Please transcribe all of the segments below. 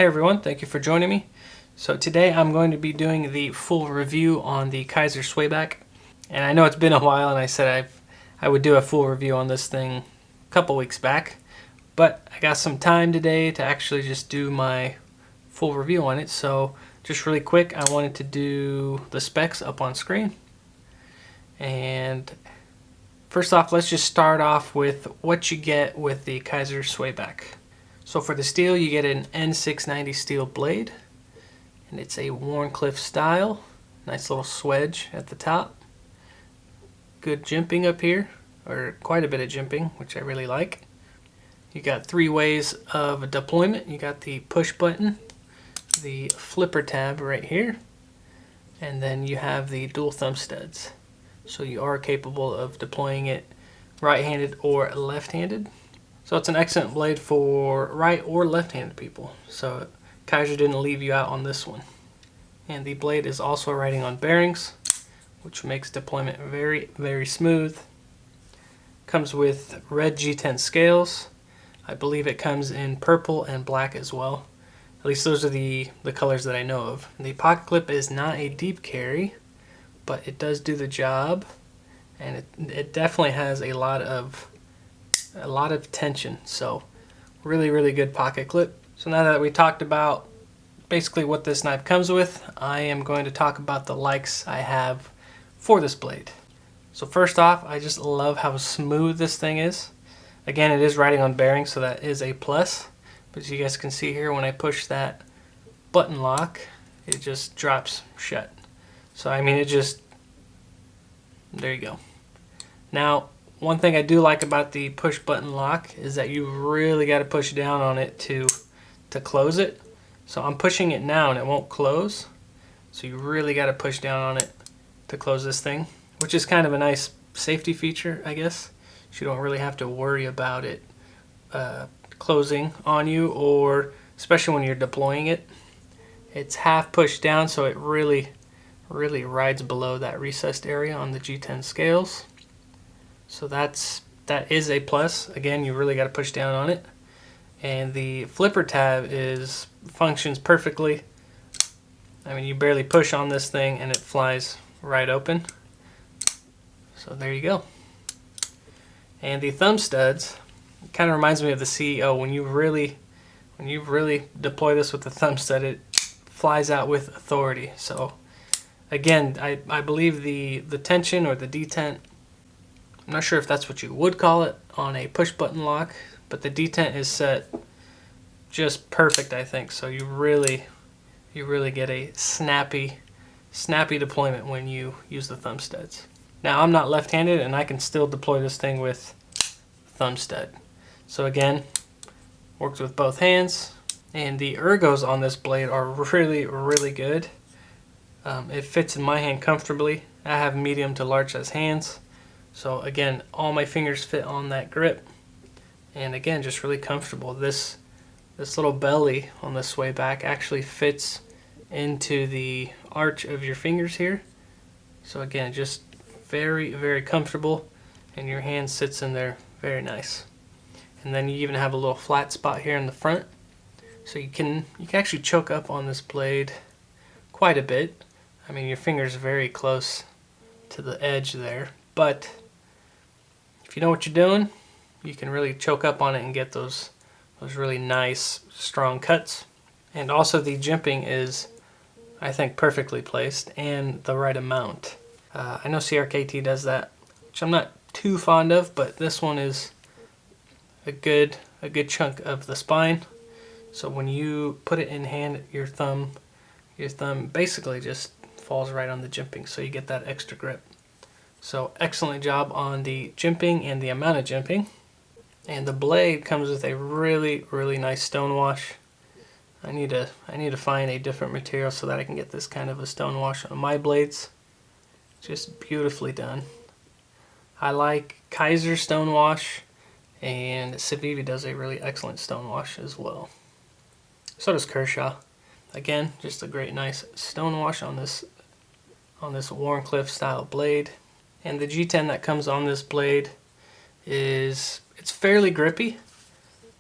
Hey everyone, thank you for joining me. So today I'm going to be doing the full review on the Kizer swayback. And I know it's been a while and I said I would do a full review on this thing a couple weeks back. But I got some time today to actually just do my full review on it. So just really quick, I wanted to do the specs up on screen. And first off, let's just start off with what you get with the Kizer swayback. So for the steel, you get an N690 steel blade, and it's a Wharncliffe style. Nice little swedge at the top. Good jimping up here, or quite a bit of jimping, which I really like. You got three ways of deployment. You got the push button, the flipper tab right here, and then you have the dual thumb studs. So you are capable of deploying it right-handed or left-handed. So it's an excellent blade for right or left-handed people. So Kizer didn't leave you out on this one. And the blade is also riding on bearings, which makes deployment very, very smooth. Comes with red G10 scales. I believe it comes in purple and black as well. At least those are the colors that I know of. The pocket clip is not a deep carry, but it does do the job, and it definitely has a lot of tension. So really good pocket clip. So now that we talked about basically what this knife comes with, I am going to talk about the likes I have for this blade. So first off, I just love how smooth this thing is. Again, it is riding on bearings, so that is a plus. But as you guys can see here, when I push that button lock, it just drops shut. So I mean, there you go. Now, one thing I do like about the push button lock is that you really got to push down on it to close it. So I'm pushing it now and it won't close. So you really got to push down on it to close this thing, which is kind of a nice safety feature, I guess. You don't really have to worry about it closing on you, or especially when you're deploying it. It's half pushed down, so it really rides below that recessed area on the G10 scales. So that is a plus. Again, you really got to push down on it. And the flipper tab functions perfectly. I mean, you barely push on this thing and it flies right open. So there you go. And the thumb studs, it kind of reminds me of the CEO. When you really deploy this with the thumb stud, it flies out with authority. So again, I believe the tension or the detent, I'm not sure if that's what you would call it on a push button lock, but the detent is set just perfect, I think. So you really get a snappy deployment when you use the thumb studs. Now, I'm not left-handed and I can still deploy this thing with thumb stud. So again, works with both hands, and the ergos on this blade are really good. It fits in my hand comfortably. I have medium to large size hands. So again, all my fingers fit on that grip, and again, just really comfortable. This little belly on the swayback actually fits into the arch of your fingers here. So again, just very comfortable, and your hand sits in there very nice. And then you even have a little flat spot here in the front, so you can actually choke up on this blade quite a bit. I mean, your finger's very close to the edge there, but if you know what you're doing, you can really choke up on it and get those really nice, strong cuts. And also the jimping is, I think, perfectly placed and the right amount. I know CRKT does that, which I'm not too fond of, but this one is a good chunk of the spine. So when you put it in hand, your thumb basically just falls right on the jimping, so you get that extra grip. So excellent job on the jimping and the amount of jimping. And the blade comes with a really nice stone wash. I need to find a different material so that I can get this kind of a stone wash on my blades. Just beautifully done. I like Kizer stone wash, and Civivi does a really excellent stone wash as well. So does Kershaw. Again, just a great nice stone wash on this Wharncliffe style blade. And the G10 that comes on this blade it's fairly grippy.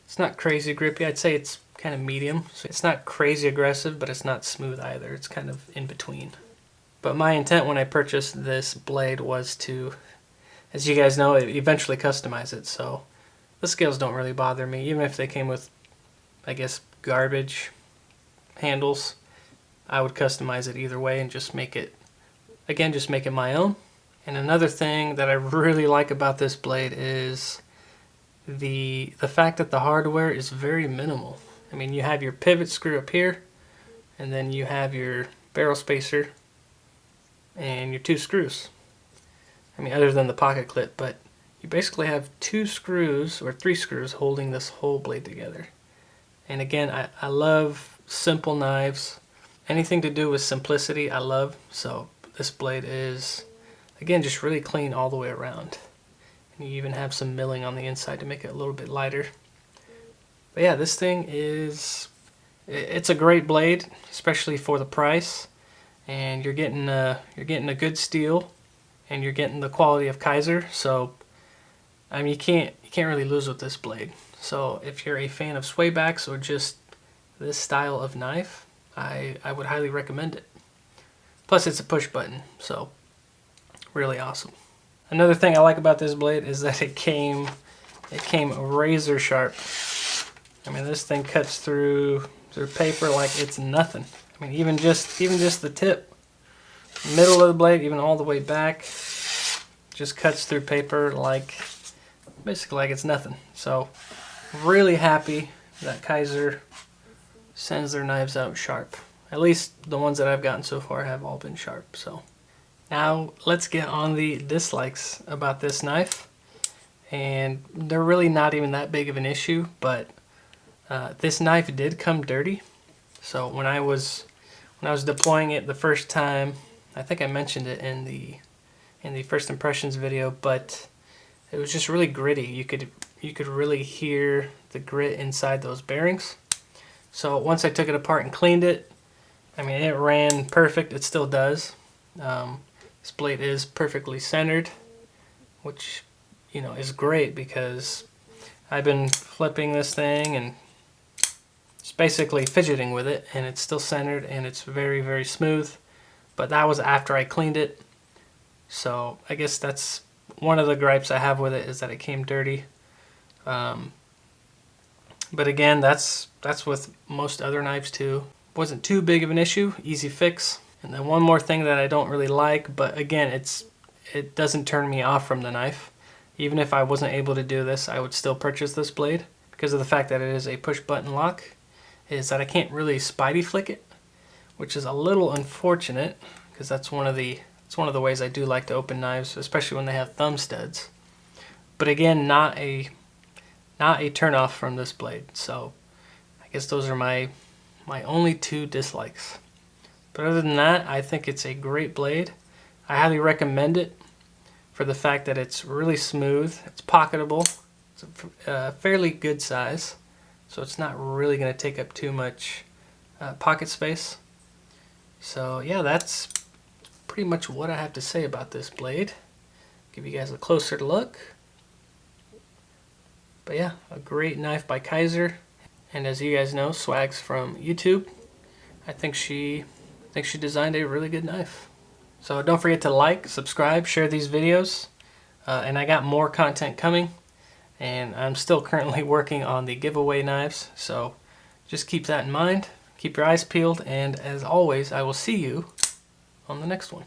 It's not crazy grippy. I'd say it's kind of medium. So it's not crazy aggressive, but it's not smooth either. It's kind of in between. But my intent when I purchased this blade was to, as you guys know, eventually customize it. So the scales don't really bother me, even if they came with, I guess, garbage handles. I would customize it either way and just make it, again, just make it my own. And another thing that I really like about this blade is the fact that the hardware is very minimal. I mean, you have your pivot screw up here, and then you have your barrel spacer and your 2 screws. I mean, other than the pocket clip, but you basically have 2 screws or 3 screws holding this whole blade together. And again, I love simple knives. Anything to do with simplicity, I love. So this blade is, again, just really clean all the way around. And you even have some milling on the inside to make it a little bit lighter. But yeah, this thing is, it's a great blade, especially for the price. And you're getting a good steel, and you're getting the quality of Kizer. So I mean, you can't really lose with this blade. So if you're a fan of swaybacks or just this style of knife, I would highly recommend it. Plus it's a push button, so really awesome. Another thing I like about this blade is that it came razor sharp. I mean, this thing cuts through paper like it's nothing. I mean, even just the tip, middle of the blade, even all the way back, just cuts through paper like, basically like it's nothing. So really happy that Kizer sends their knives out sharp. At least the ones that I've gotten so far have all been sharp. So now let's get on the dislikes about this knife. And they're really not even that big of an issue, but this knife did come dirty. So when I was deploying it the first time, I think I mentioned it in the first impressions video, but it was just really gritty. You could really hear the grit inside those bearings. So once I took it apart and cleaned it, I mean, it ran perfect. It still does. This blade is perfectly centered, which, you know, is great because I've been flipping this thing and just basically fidgeting with it, and it's still centered and it's very, very smooth. But that was after I cleaned it. So I guess that's one of the gripes I have with it, is that it came dirty. But again, that's with most other knives too. Wasn't too big of an issue, easy fix. And then one more thing that I don't really like, but again, it doesn't turn me off from the knife. Even if I wasn't able to do this, I would still purchase this blade because of the fact that it is a push button lock, is that I can't really spidey flick it, which is a little unfortunate because that's one of the ways I do like to open knives, especially when they have thumb studs. But again, not a turn off from this blade. So I guess those are my only 2 dislikes. But other than that, I think it's a great blade. I highly recommend it for the fact that it's really smooth, it's pocketable, it's a fairly good size, so it's not really going to take up too much pocket space. So yeah, that's pretty much what I have to say about this blade. Give you guys a closer look. But yeah, a great knife by Kizer. And as you guys know, Swag's from YouTube. I think she designed a really good knife. So don't forget to like, subscribe, share these videos. And I got more content coming. And I'm still currently working on the giveaway knives. So just keep that in mind. Keep your eyes peeled. And as always, I will see you on the next one.